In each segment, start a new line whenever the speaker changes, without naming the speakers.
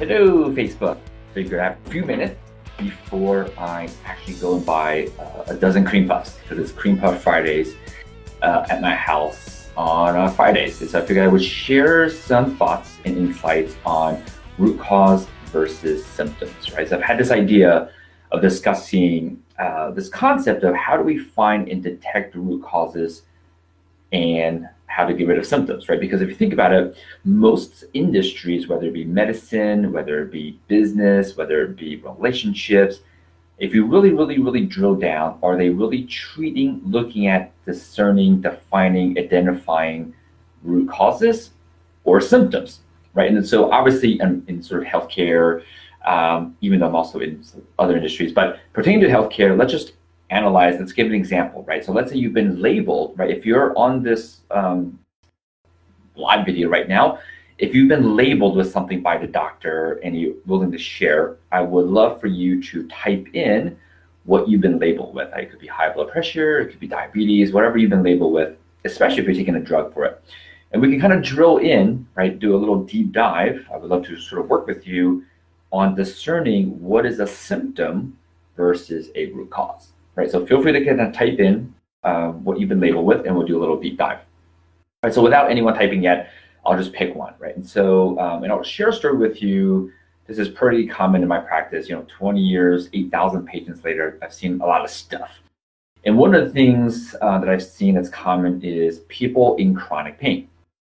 Hello, Facebook. Figured I have a few minutes before I actually go and buy a dozen cream puffs because it's Cream Puff Fridays at my house on Fridays. And so I figured I would share some thoughts and insights on root cause versus symptoms, right? So I've had this idea of discussing this concept of how do we find and detect root causes and how to get rid of symptoms, right? Because if you think about it, most industries, whether it be medicine, whether it be business, whether it be relationships, if you really drill down, are they really treating, looking at, discerning, defining, identifying root causes or symptoms, right? And so obviously in sort of healthcare, even though I'm also in other industries, but pertaining to healthcare, let's just analyze, let's give an example, right? So let's say you've been labeled, right? If you're on this live video right now, if you've been labeled with something by the doctor and you're willing to share, I would love for you to type in what you've been labeled with. It could be high blood pressure, it could be diabetes, whatever you've been labeled with, especially if you're taking a drug for it. And we can kind of drill in, right? Do a little deep dive. I would love to sort of work with you on discerning what is a symptom versus a root cause, right? So feel free to kind of type in what you've been labeled with, and we'll do a little deep dive. Right, so without anyone typing yet, I'll just pick one, right? And so, and I'll share a story with you. This is pretty common in my practice. 20 years, 8,000 patients later, I've seen a lot of stuff. And one of the things that I've seen that's common is people in chronic pain.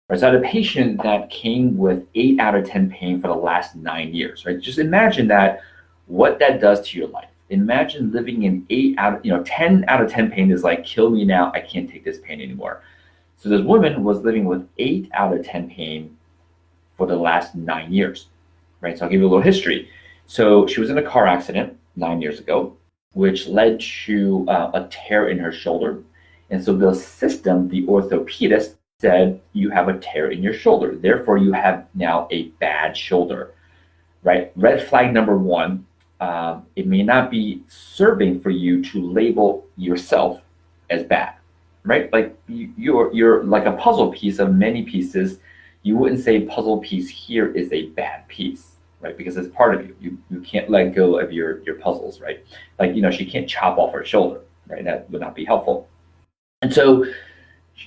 Right? So I had a patient that came with 8 out of 10 pain for the last 9 years, right? Just imagine that, what that does to your life. Imagine living in 10 out of 10 pain is like, kill me now, I can't take this pain anymore. So this woman was living with 8 out of 10 pain for the last 9 years, right? So I'll give you a little history. So she was in a car accident 9 years ago, which led to a tear in her shoulder. And so the system, the orthopedist, said, you have a tear in your shoulder. Therefore, you have now a bad shoulder, right? Red flag number one, it may not be serving for you to label yourself as bad. Right? Like you're like a puzzle piece of many pieces. You wouldn't say puzzle piece here is a bad piece, right? Because it's part of you. You can't let go of your puzzles, right? Like, she can't chop off her shoulder, right? That would not be helpful. And so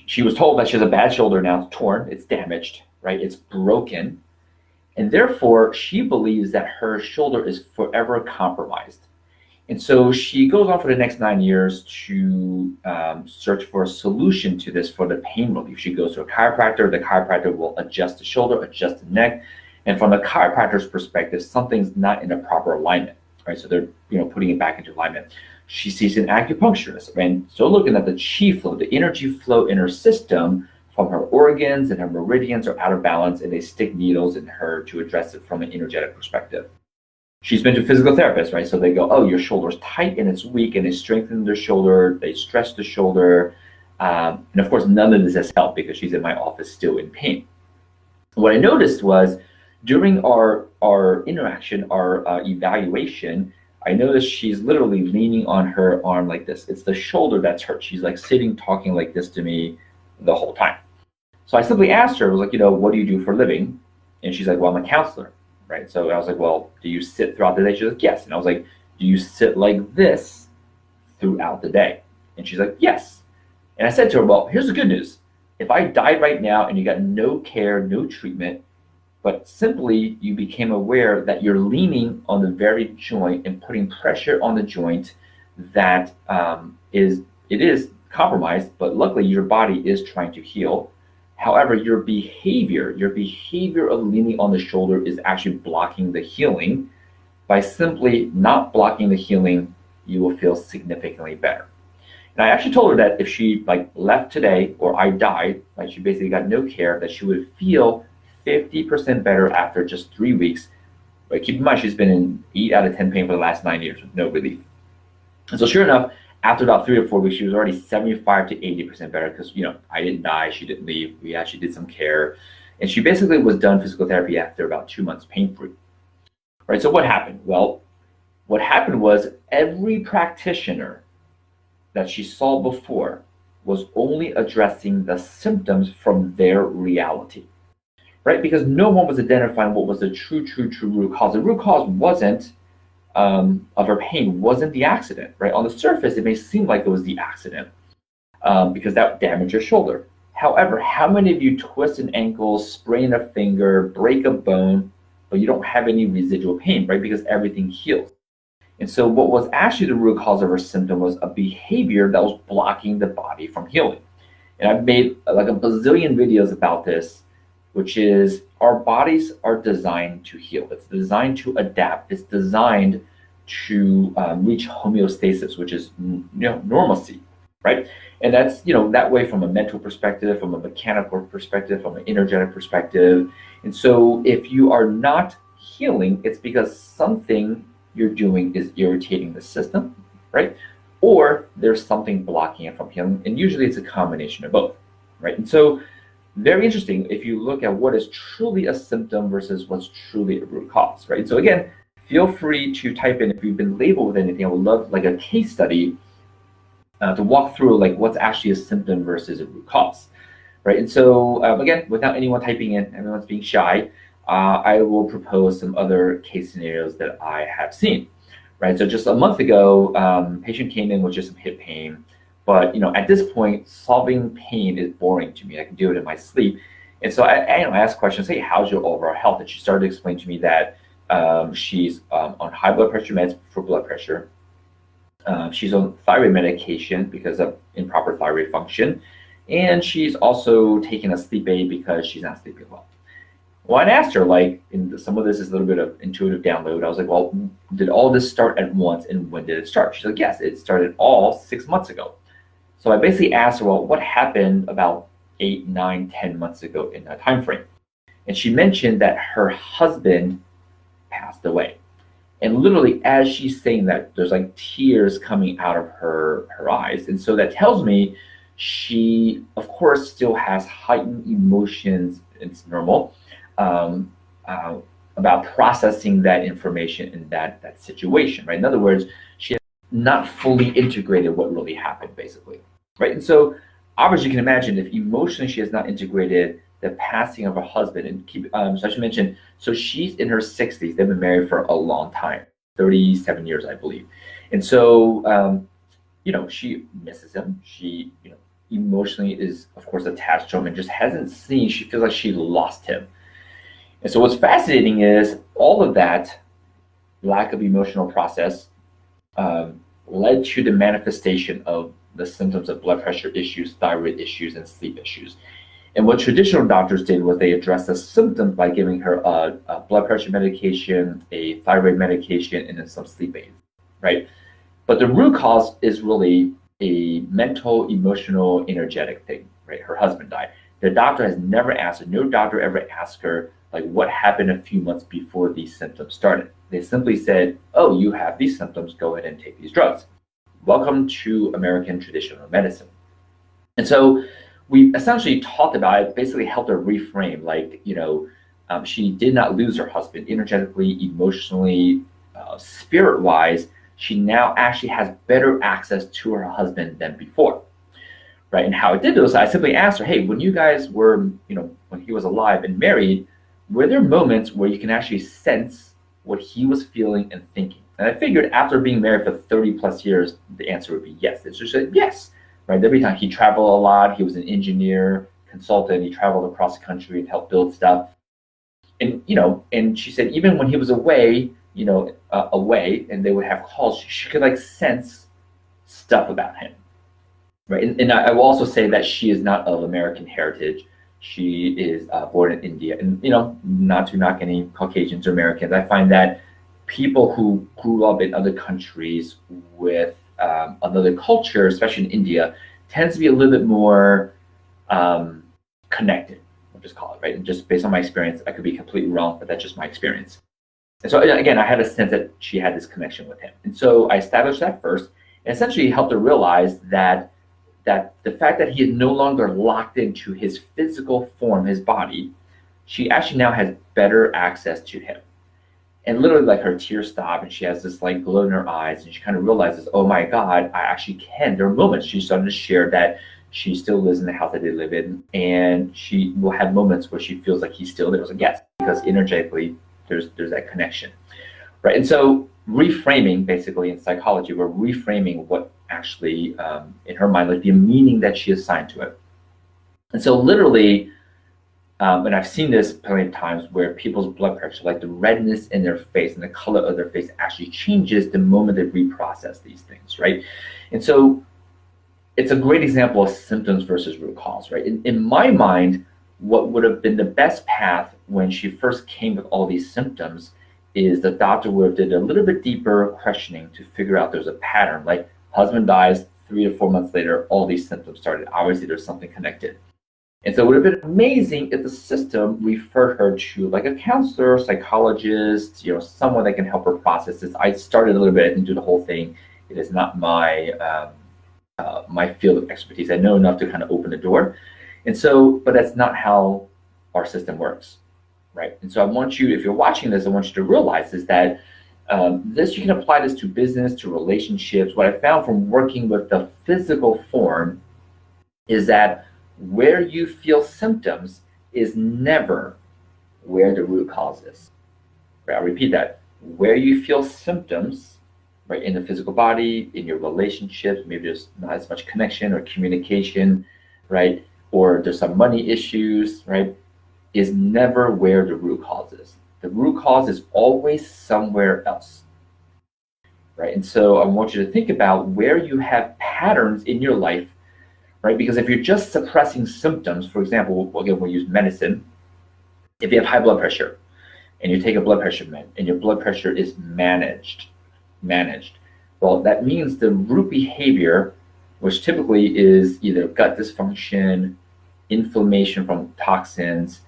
she was told that she has a bad shoulder now, it's torn, it's damaged, right? It's broken. And therefore, she believes that her shoulder is forever compromised. And so she goes on for the next 9 years to search for a solution to this for the pain relief. She goes to a chiropractor. The chiropractor will adjust the shoulder, adjust the neck. And from the chiropractor's perspective, something's not in a proper alignment, right? So they're putting it back into alignment. She sees an acupuncturist, and so looking at the chi flow, the energy flow in her system from her organs and her meridians are out of balance, and they stick needles in her to address it from an energetic perspective. She's been to physical therapists, right? So they go, oh, your shoulder's tight and it's weak, and they strengthen the shoulder, they stretch the shoulder. And of course, none of this has helped because she's in my office still in pain. What I noticed was during our interaction, our evaluation, I noticed she's literally leaning on her arm like this. It's the shoulder that's hurt. She's like sitting, talking like this to me the whole time. So I simply asked her, I was like, what do you do for a living? And she's like, well, I'm a counselor. Right. So I was like, well, do you sit throughout the day? She's like, yes. And I was like, do you sit like this throughout the day? And she's like, yes. And I said to her, well, here's the good news. If I died right now and you got no care, no treatment, but simply you became aware that you're leaning on the very joint and putting pressure on the joint that is compromised, but luckily your body is trying to heal. However, your behavior of leaning on the shoulder is actually blocking the healing. By simply not blocking the healing, you will feel significantly better. And I actually told her that if she left today or I died, she basically got no care, that she would feel 50% better after just 3 weeks. But keep in mind, she's been in 8 out of 10 pain for the last 9 years with no relief. And so sure enough, after about 3 or 4 weeks, she was already 75 to 80% better because, I didn't die, she didn't leave, we actually did some care. And she basically was done physical therapy after about 2 months pain-free. Right, so what happened? Well, what happened was every practitioner that she saw before was only addressing the symptoms from their reality. right? Because no one was identifying what was the true root cause. The root cause wasn't of her pain wasn't the accident, right? On the surface, it may seem like it was the accident because that damaged your shoulder. However, how many of you twist an ankle, sprain a finger, break a bone, but you don't have any residual pain, right? Because everything heals. And so, what was actually the root cause of her symptom was a behavior that was blocking the body from healing. And I've made like a bazillion videos about this, which is our bodies are designed to heal. It's designed to adapt. It's designed to reach homeostasis, which is normalcy, right? And that's that way from a mental perspective, from a mechanical perspective, from an energetic perspective. And so, if you are not healing, it's because something you're doing is irritating the system, right? Or there's something blocking it from healing, and usually it's a combination of both, right? And so, very interesting if you look at what is truly a symptom versus what's truly a root cause, right? So again, feel free to type in if you've been labeled with anything. I would love like a case study to walk through like what's actually a symptom versus a root cause, right? And so again, without anyone typing in, everyone's being shy. I will propose some other case scenarios that I have seen, right? So just a month ago, patient came in with just some hip pain, but at this point, solving pain is boring to me. I can do it in my sleep, and so I asked questions. Hey, how's your overall health? And she started to explain to me that she's on high blood pressure meds for blood pressure. She's on thyroid medication because of improper thyroid function, and she's also taking a sleep aid because she's not sleeping well. Well, I asked her, like, some of this is a little bit of intuitive download. I was like, well, did all this start at once, and when did it start? She's like, yes, it started all 6 months ago. So I basically asked her, well, what happened about 8, 9, 10 months ago in that time frame? And she mentioned that her husband passed away. And literally, as she's saying that, there's like tears coming out of her eyes. And so that tells me she, of course, still has heightened emotions. It's normal. About processing that information in that situation, right? In other words, she has not fully integrated what really happened, basically, right? And so, obviously, you can imagine if emotionally she has not integrated the passing of her husband, and so I should mention, so she's in her 60s. They've been married for a long time, 37 years, I believe, and so she misses him. She emotionally is, of course, attached to him and just hasn't seen. She feels like she lost him. And so what's fascinating is all of that lack of emotional process led to the manifestation of the symptoms of blood pressure issues, thyroid issues, and sleep issues. And what traditional doctors did was they addressed the symptoms by giving her a blood pressure medication, a thyroid medication, and then some sleep aids, right? But the root cause is really a mental, emotional, energetic thing, right? Her husband died. The doctor has never asked her, no doctor ever asked her, like, what happened a few months before these symptoms started. They simply said, oh, you have these symptoms, go ahead and take these drugs. Welcome to American traditional medicine. And so we essentially talked about it, basically helped her reframe, like, she did not lose her husband energetically, emotionally, spirit-wise. She now actually has better access to her husband than before. Right. And how I did this, I simply asked her, hey, when you guys were, when he was alive and married, were there moments where you can actually sense what he was feeling and thinking? And I figured after being married for 30 plus years, the answer would be yes. And she said yes. Right. Every time he traveled a lot, he was an engineer, consultant, he traveled across the country and helped build stuff. And, and she said, even when he was away, away and they would have calls, she could like sense stuff about him. Right, and I will also say that she is not of American heritage. She is born in India, and not to knock any Caucasians or Americans. I find that people who grew up in other countries with another culture, especially in India, tends to be a little bit more connected. We'll just call it, right. And just based on my experience, I could be completely wrong, but that's just my experience. And so again, I had a sense that she had this connection with him, and so I established that first, and essentially helped her realize that the fact that he is no longer locked into his physical form, his body, she actually now has better access to him. And literally, like, her tears stop and she has this like glow in her eyes, and she kind of realizes, oh my God, I actually can. There are moments she started to share that She still lives in the house that they live in, and she will have moments where she feels like he's still there as a guest because energetically there's that connection, right? And so reframing, basically in psychology, we're reframing what actually in her mind, like the meaning that she assigned to it. And so literally, and I've seen this plenty of times where people's blood pressure, like the redness in their face and the color of their face, actually changes the moment they reprocess these things, right? And so it's a great example of symptoms versus root cause, right? In my mind, what would have been the best path when she first came with all these symptoms is the doctor would have did a little bit deeper questioning to figure out there's a pattern. Like husband dies, 3 to 4 months later, all these symptoms started. Obviously, there's something connected. And so it would have been amazing if the system referred her to like a counselor, psychologist, someone that can help her process this. I started a little bit, I didn't do the whole thing. It is not my field of expertise. I know enough to kind of open the door. And so, but that's not how our system works, right? And so I want you, if you're watching this, I want you to realize is that you can apply this to business, to relationships. What I found from working with the physical form is that where you feel symptoms is never where the root cause is. Right? I'll repeat that. Where you feel symptoms, right, in the physical body, in your relationships, maybe there's not as much connection or communication, right, or there's some money issues, right, is never where the root cause is. The root cause is always somewhere else, right? And so I want you to think about where you have patterns in your life, right? Because if you're just suppressing symptoms, for example, again, we'll use medicine. If you have high blood pressure and you take a blood pressure med and your blood pressure is managed, well, that means the root behavior, which typically is either gut dysfunction, inflammation from toxins,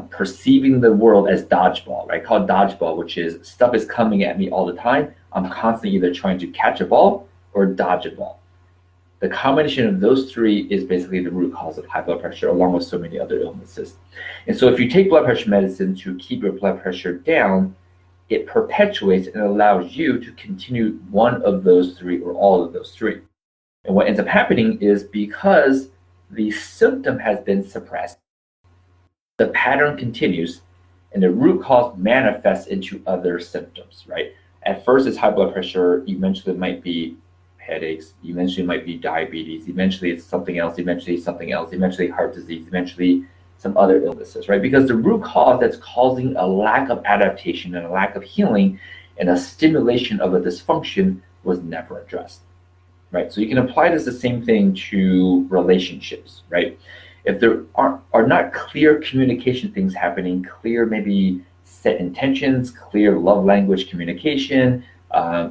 perceiving the world as dodgeball, right? Called dodgeball, which is stuff is coming at me all the time. I'm constantly either trying to catch a ball or dodge a ball. The combination of those three is basically the root cause of high blood pressure, along with so many other illnesses. And so if you take blood pressure medicine to keep your blood pressure down, it perpetuates and allows you to continue one of those three or all of those three. And what ends up happening is because the symptom has been suppressed, the pattern continues and the root cause manifests into other symptoms, right? At first it's high blood pressure, eventually it might be headaches, eventually it might be diabetes, eventually it's something else, eventually heart disease, eventually some other illnesses, right? Because the root cause that's causing a lack of adaptation and a lack of healing and a stimulation of a dysfunction was never addressed, right? So you can apply this the same thing to relationships, right? If there are not clear communication things happening, clear maybe set intentions, clear love language communication,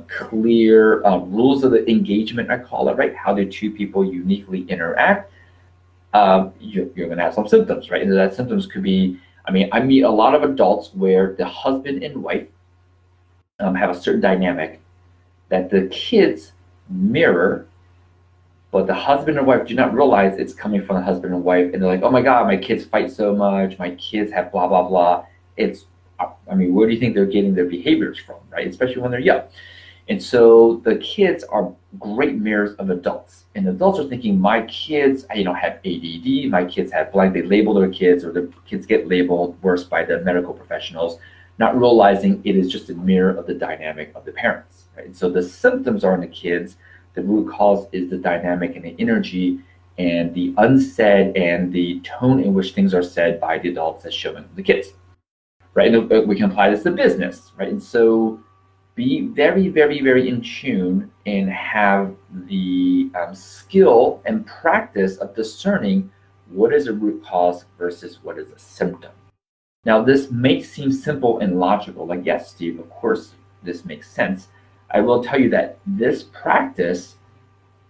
clear rules of the engagement, I call it, right? How do two people uniquely interact? You're going to have some symptoms, right? And that symptoms could be, I meet a lot of adults where the husband and wife have a certain dynamic that the kids mirror, but the husband and wife do not realize it's coming from the husband and wife. And they're like, oh my God, my kids fight so much. My kids have blah, blah, blah. Where do you think they're getting their behaviors from, right? Especially when they're young. And so the kids are great mirrors of adults. And adults are thinking, my kids, have ADD, my kids have blank, they label their kids, or the kids get labeled worse by the medical professionals, not realizing it is just a mirror of the dynamic of the parents, right? And so the symptoms are in the kids, the root cause is the dynamic and the energy and the unsaid and the tone in which things are said by the adults that's showing the kids, right? And we can apply this to business, right? And so be very, very, very in tune and have the skill and practice of discerning what is a root cause versus what is a symptom. Now, this may seem simple and logical, like, yes, Steve, of course, this makes sense. I will tell you that this practice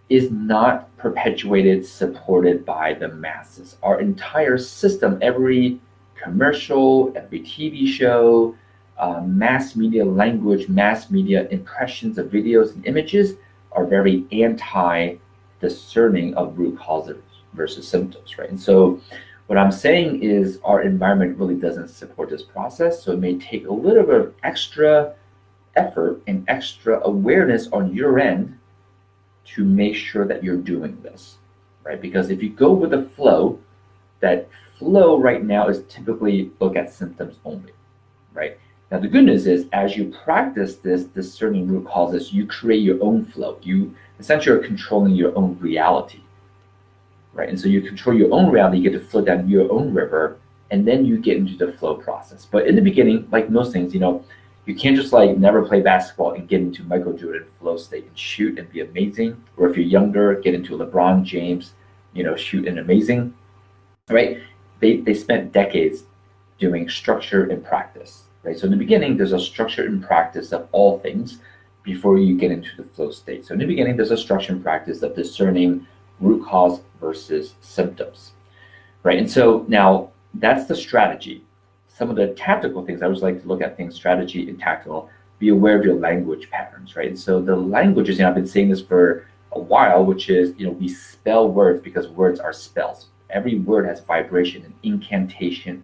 is not perpetuated, supported by the masses. Our entire system, every commercial, every TV show, mass media language, mass media impressions of videos and images are very anti-discerning of root causes versus symptoms, right? And so what I'm saying is our environment really doesn't support this process, so it may take a little bit of extra effort and extra awareness on your end to make sure that you're doing this, right? Because if you go with the flow, that flow right now is typically look at symptoms only, right? Now the good news is as you practice this discerning root causes, you create your own flow. You essentially are controlling your own reality, right? And so you control your own reality, you get to flow down your own river, and then you get into the flow process. But in the beginning, like most things, you can't just like never play basketball and get into Michael Jordan flow state and shoot and be amazing. Or if you're younger, get into LeBron James, shoot and amazing, right? They spent decades doing structure and practice, right? So in the beginning, there's a structure and practice of all things before you get into the flow state. So in the beginning, there's a structure and practice of discerning root cause versus symptoms, right? And so now that's the strategy. Some of the tactical things, I always like to look at things, strategy and tactical, be aware of your language patterns, right? And so the languages, I've been saying this for a while, which is, we spell words because words are spells. Every word has vibration and incantation,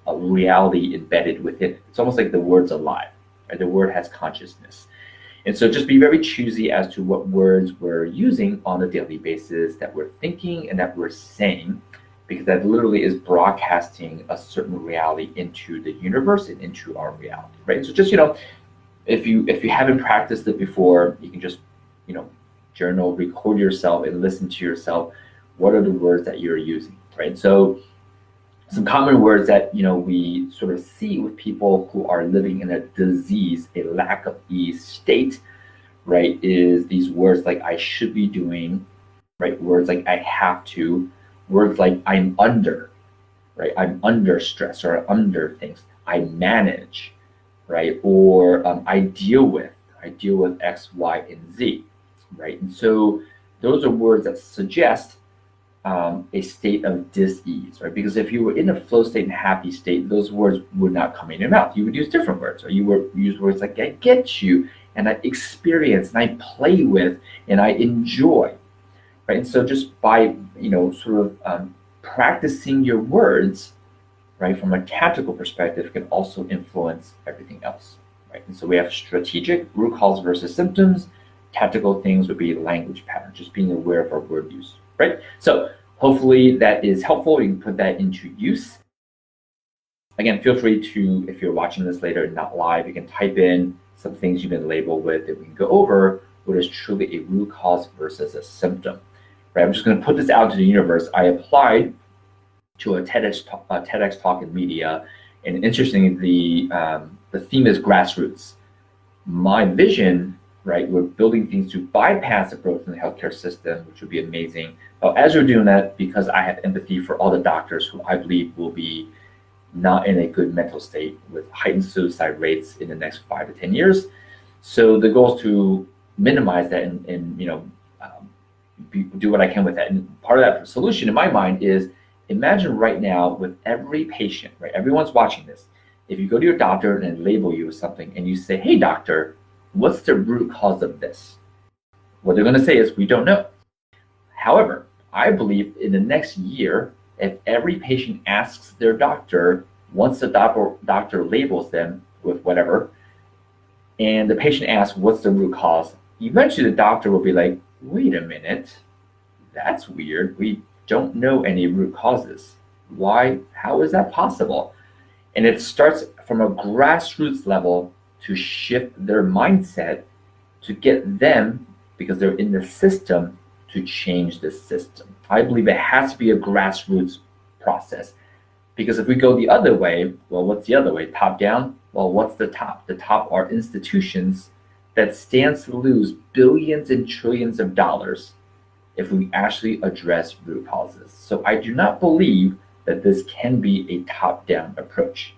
a reality embedded within it. It's almost like the word's alive, right? The word has consciousness. And so just be very choosy as to what words we're using on a daily basis, that we're thinking and that we're saying, because that literally is broadcasting a certain reality into the universe and into our reality, right? So just, if you haven't practiced it before, you can just, journal, record yourself and listen to yourself. What are the words that you're using, right? So some common words that we sort of see with people who are living in a disease, a lack of ease state, right, is these words like I should be doing, right? Words like I have to, words like I'm under, right? I'm under stress or under things. I manage, right? Or I deal with X, Y, and Z, right? And so those are words that suggest a state of dis-ease, right? Because if you were in a flow state and happy state, those words would not come in your mouth. You would use different words, or you would use words like I get you, and I experience, and I play with, and I enjoy, right? And so just by, sort of practicing your words, right, from a tactical perspective can also influence everything else, right? And so we have strategic root cause versus symptoms. Tactical things would be language patterns, just being aware of our word use, right? So hopefully that is helpful. You can put that into use. Again, feel free to, if you're watching this later and not live, you can type in some things you've been labeled with, and we can go over what is truly a root cause versus a symptom, right? I'm just going to put this out to the universe. I applied to a TEDx talk in media, and interestingly, the theme is grassroots. My vision, right, we're building things to bypass the broken healthcare system, which would be amazing. But as we're doing that, because I have empathy for all the doctors who I believe will be not in a good mental state with heightened suicide rates in the next 5 to 10 years. So the goal is to minimize that and do what I can with that. And part of that solution in my mind is, imagine right now with every patient, right? Everyone's watching this. If you go to your doctor and they label you with something and you say, hey doctor, what's the root cause of this? What they're going to say is, we don't know. However, I believe in the next year, if every patient asks their doctor, once the doctor labels them with whatever, and the patient asks, what's the root cause? Eventually the doctor will be like, wait a minute, that's weird. We don't know any root causes. Why? How is that possible? And it starts from a grassroots level to shift their mindset to get them, because they're in the system, to change the system. I believe it has to be a grassroots process, because if we go the other way, well, what's the other way? Top down? Well, what's the top? The top are institutions that stands to lose billions and trillions of dollars if we actually address root causes. So I do not believe that this can be a top-down approach.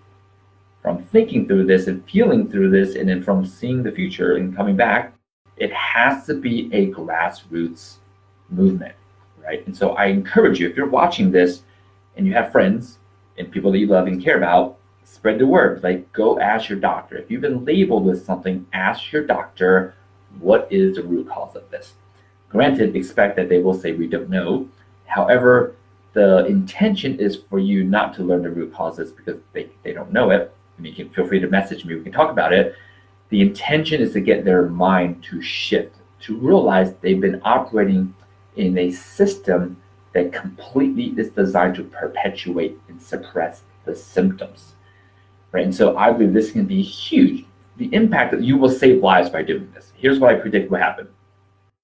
From thinking through this and feeling through this, and then from seeing the future and coming back, it has to be a grassroots movement, right? And so I encourage you, if you're watching this and you have friends and people that you love and care about, spread the word. Like, go ask your doctor. If you've been labeled with something, ask your doctor, what is the root cause of this? Granted, expect that they will say, we don't know. However, the intention is for you not to learn the root causes because they don't know it. And you can feel free to message me, we can talk about it. The intention is to get their mind to shift, to realize they've been operating in a system that completely is designed to perpetuate and suppress the symptoms, right? And so I believe this can be huge. The impact that you will save lives by doing this. Here's what I predict will happen.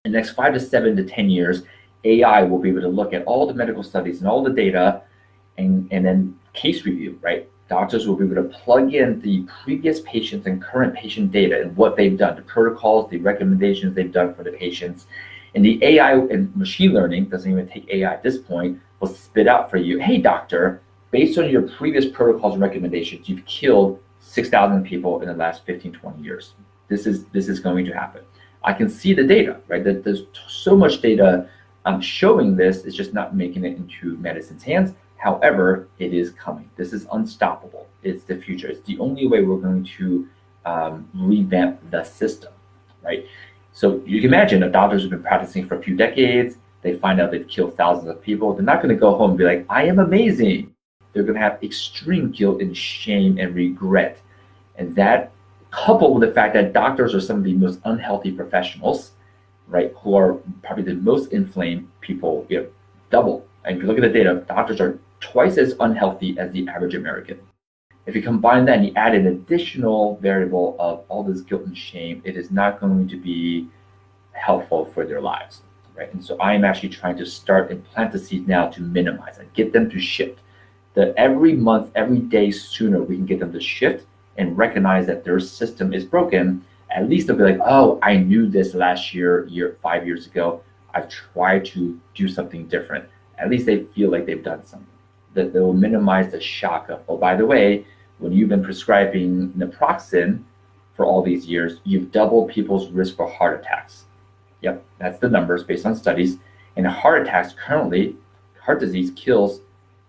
In the next 5 to 7 to 10 years, AI will be able to look at all the medical studies and all the data and then case review, right? Doctors will be able to plug in the previous patients and current patient data and what they've done, the protocols, the recommendations they've done for the patients. And the AI and machine learning, doesn't even take AI at this point, will spit out for you, hey doctor, based on your previous protocols and recommendations, you've killed 6,000 people in the last 15, 20 years. This is going to happen. I can see the data, right? That there's so much data showing this, it's just not making it into medicine's hands. However, it is coming. This is unstoppable. It's the future. It's the only way we're going to revamp the system, right? So you can imagine if doctors have been practicing for a few decades, they find out they've killed thousands of people, they're not going to go home and be like, I am amazing. They're going to have extreme guilt and shame and regret. And that, coupled with the fact that doctors are some of the most unhealthy professionals, right, who are probably the most inflamed people, double. And if you look at the data, doctors are twice as unhealthy as the average American. If you combine that and you add an additional variable of all this guilt and shame, it is not going to be helpful for their lives, right? And so I am actually trying to start and plant the seed now to minimize it, get them to shift. That every month, every day sooner we can get them to shift and recognize that their system is broken. At least they'll be like, oh, I knew this last year, 5 years ago. I've tried to do something different. At least they feel like they've done something. That they will minimize the shock of, oh, by the way, when you've been prescribing naproxen for all these years, you've doubled people's risk for heart attacks. Yep, that's the numbers based on studies. And heart attacks currently, heart disease kills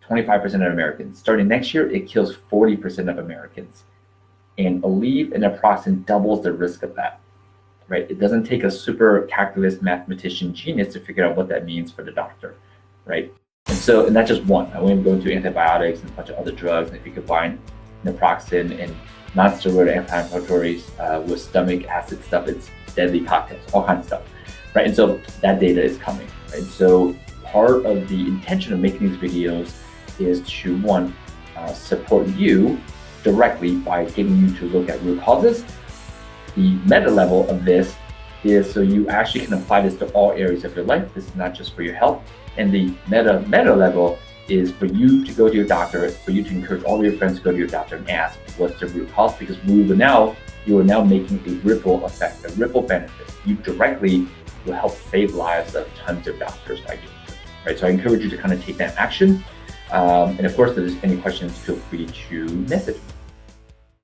25% of Americans. Starting next year, it kills 40% of Americans. And Aleve and naproxen doubles the risk of that, right? It doesn't take a super calculus mathematician genius to figure out what that means for the doctor, right? And that's just one. I won't go into antibiotics and a bunch of other drugs. And if you combine naproxen and non-steroidal anti-inflammatories with stomach acid stuff, it's deadly cocktails, all kinds of stuff, right? And so that data is coming, right? So part of the intention of making these videos is to, one, support you directly by getting you to look at root causes. The meta level of this is so you actually can apply this to all areas of your life. This is not just for your health. And the meta level is for you to go to your doctor, for you to encourage all your friends to go to your doctor and ask what's the root cause, because you are now making a ripple effect, a ripple benefit. You directly will help save lives of tons of doctors by doing this, right? So I encourage you to kind of take that action. And of course, if there's any questions, feel free to message me.